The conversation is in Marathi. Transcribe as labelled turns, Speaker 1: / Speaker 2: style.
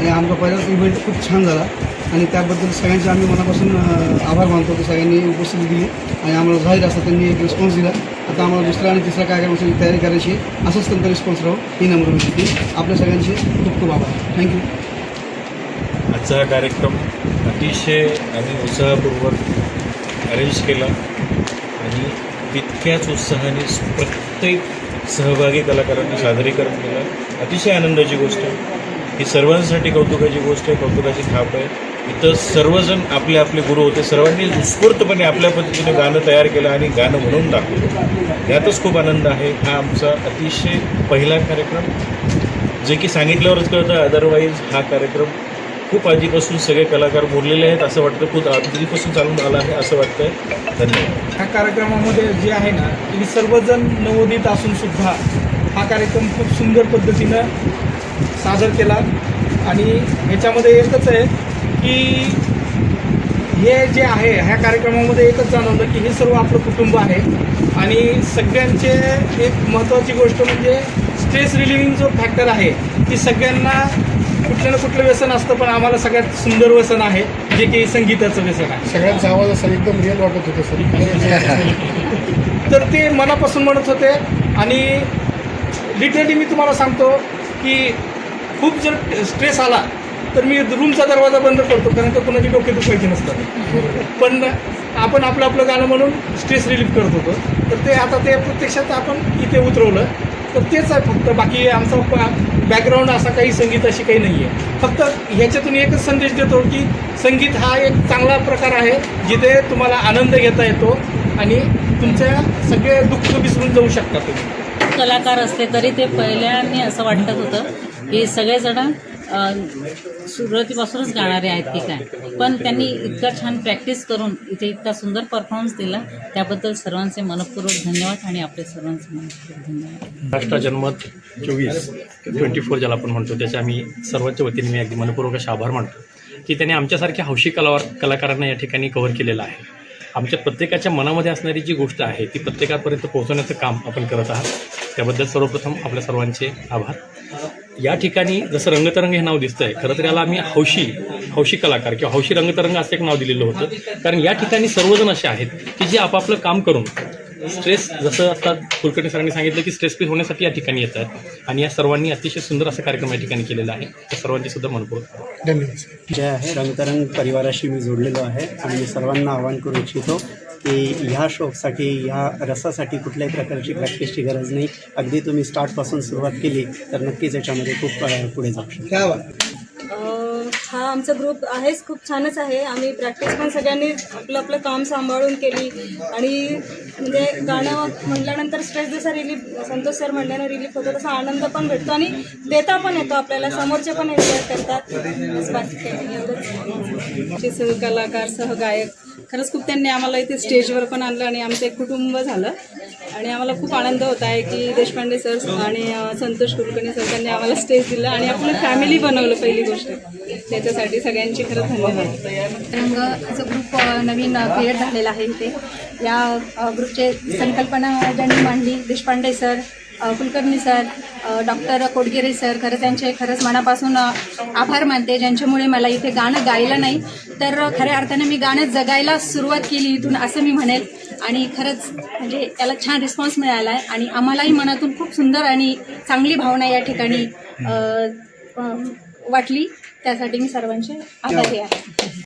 Speaker 1: आणि आमचा पहिलाच इव्हेंट खूप छान झाला आणि त्याबद्दल सगळ्यांचे आम्ही मनापासून आभार मानतो की सगळ्यांनी उपस्थिती दिली आणि आम्हाला जाहीर असं त्यांनी एक रिस्पॉन्स दिला. आता आम्हाला दुसरा आणि तिसरा कार्यक्रमाची तयारी करायची, असंच त्यांचा रिस्पॉन्स राहू ही नम्र विनंती. आपल्या सगळ्यांचे खूप खूप आभार. थँक्यू.
Speaker 2: आजचा हा कार्यक्रम अतिशय आम्ही उत्साहपूर्वक अरेंज केला आणि तितक्याच उत्साहाने प्रत्येक सहभागी कलाकारांनी सादरीकरण केलं. अतिशय आनंदाची गोष्ट आहे ही, सर्वांसाठी कौतुकाची गोष्ट आहे, कौतुकाची थाप आहे. इथं सर्वजण आपले आपले गुरु होते, सर्वांनी उत्स्फूर्तपणे आपल्या पद्धतीने गाणं तयार केलं आणि गाणं म्हणून दाखवलं. यातच खूप आनंद आहे. हा आमचा अतिशय पहिला कार्यक्रम, जे की सांगितल्यावरच कळतं. अदरवाईज हा कार्यक्रम खूप आधीपासून सगळे कलाकार बोललेले आहेत असं वाटतं, खूप आधीपासून चालून आला आहे असं वाटतंय. धन्यवाद.
Speaker 3: ह्या कार्यक्रमामध्ये जे आहे ना की सर्वजण नवोदित असूनसुद्धा हा कार्यक्रम खूप सुंदर पद्धतीनं सादर केला आणि ह्याच्यामध्ये एकच आहे की हे जे आहे ह्या कार्यक्रमामध्ये एकच जाणवलं की हे सर्व आपलं कुटुंब आहे आणि सगळ्यांचे एक महत्त्वाची गोष्ट म्हणजे स्ट्रेस रिलिव्हिंग जो फॅक्टर आहे की सगळ्यांना कुठलं ना कुठलं व्यसन असतं, पण आम्हाला सगळ्यात सुंदर व्यसन आहे जे की संगीताचं व्यसन आहे.
Speaker 1: सगळ्यांचा आवाज असं एकदम रिअल वाटत होतं सर.
Speaker 3: तर ते मनापासून म्हणत होते आणि लिटरली मी तुम्हाला सांगतो की खूप जर स्ट्रेस आला तर मी रूमचा दरवाजा बंद करतो, कारण का कोणाची डोके दुखायचे नसतात. पण आपण आपलं गाणं म्हणून स्ट्रेस रिलीफ करत होतो. तर ते आता ते प्रत्यक्षात आपण इथे उतरवलं. तर तेच आहे फक्त, बाकी आमचा बॅकग्राऊंड असा काही संगीत अशी काही नाही आहे. फक्त ह्याच्यातून एकच संदेश देतो की संगीत हा एक चांगला प्रकार आहे जिथे तुम्हाला आनंद घेता येतो आणि तुमच्या सगळे दुःख विसरून जाऊ शकता तुम्ही.
Speaker 4: कलाकार असले तरी ते पहिल्याने असं वाटत होतं की सगळेजण सुरुवातीपासूनच गाणारे आहेत की काय, पण त्यांनी इतकं छान प्रॅक्टिस करून इथे इतका सुंदर परफॉर्मन्स दिला, त्याबद्दल सर्वांचे मनपूर्वक धन्यवाद आणि आपले सर्वांचे मनपूर्वक धन्यवाद.
Speaker 5: राष्ट्र जन्मत 24 ज्याला आपण म्हणतो, त्याच्या आम्ही सर्वांच्या वतीने मी अगदी मनपूर्वक असे आभार मानतो की त्यांनी आमच्यासारख्या हौशी कलाकारांना या ठिकाणी कव्हर केलेलं आहे. आमच्या प्रत्येकाच्या मनामध्ये असणारी जी गोष्ट आहे ती प्रत्येकापर्यंत पोहोचवण्याचं काम आपण करत आहात, त्याबद्दल सर्वप्रथम आपल्या सर्वांचे आभार. या ठिकाणी जसं रंगतरंग हे नाव दिसतंय, खरं तर याला आम्ही हौशी कलाकार किंवा हौशी रंगतरंग असं एक नाव दिलेलं होतं, कारण या ठिकाणी सर्वजण असे आहेत की जे आपापलं काम करून स्ट्रेस, जसं आता कुलकर्णी सरांनी सांगितलं की स्ट्रेस फ्री होण्यासाठी या ठिकाणी येत आहेत आणि या सर्वांनी अतिशय सुंदर असा कार्यक्रम या ठिकाणी केलेला आहे. त्या सर्वांची सुद्धा मनपूर्वक
Speaker 1: धन्यवाद.
Speaker 6: जे आहे रंगतरंग परिवाराशी मी जोडलेलो आहे आणि मी सर्वांना आवाहन करू इच्छितो की ह्या शोसाठी, ह्या रसासाठी कुठल्याही प्रकारची प्रॅक्टिसची गरज नाही. अगदी तुम्ही स्टार्टपासून सुरुवात केली तर नक्कीच याच्यामध्ये खूप पुढे जाऊ शकता.
Speaker 7: हा आमचा ग्रुप आहेच, खूप छानच आहे. आम्ही प्रॅक्टिस पण सगळ्यांनी आपलं काम सांभाळून केली आणि म्हणजे गाणं म्हटल्यानंतर स्ट्रेस जसा रिलीफ, संतोष सर म्हणल्यानं रिलीफ होतो, तसा आनंद पण भेटतो आणि देता पण येतो आपल्याला, समोरचे पण एन्जॉय करतात.
Speaker 8: आमचे सहकलाकार, सहगायक, खरंच खूप त्यांनी आम्हाला इथे स्टेजवर पण आणलं आणि आमचं एक कुटुंब झालं आणि आम्हाला खूप आनंद होत आहे की देशपांडे सर आणि संतोष कुलकर्णी सर त्यांनी आम्हाला स्टेज दिलं आणि आपलं फॅमिली बनवलं. पहिली गोष्ट त्याच्यासाठी सगळ्यांची खरंच धन्यवाद.
Speaker 9: रंगचा ग्रुप नवीन क्रिएट झालेला आहे इथे. या ग्रुपचे संकल्पना ज्यांनी मांडली, Deshpande sir, Kulkarni sir, doctor Kodgire sir, खरंच मनापासून आभार मानते, ज्यांच्यामुळे मला इथे गाणं गायलं नाही तर खऱ्या अर्थाने मी गाणं जगायला सुरुवात केली इथून, असं मी म्हणेल. आणि खरंच म्हणजे याला छान रिस्पॉन्स मिळाला आहे आणि आम्हालाही मनातून खूप सुंदर आणि चांगली भावना या ठिकाणी वाटली. त्यासाठी मी सर्वांचे आभारी आहे.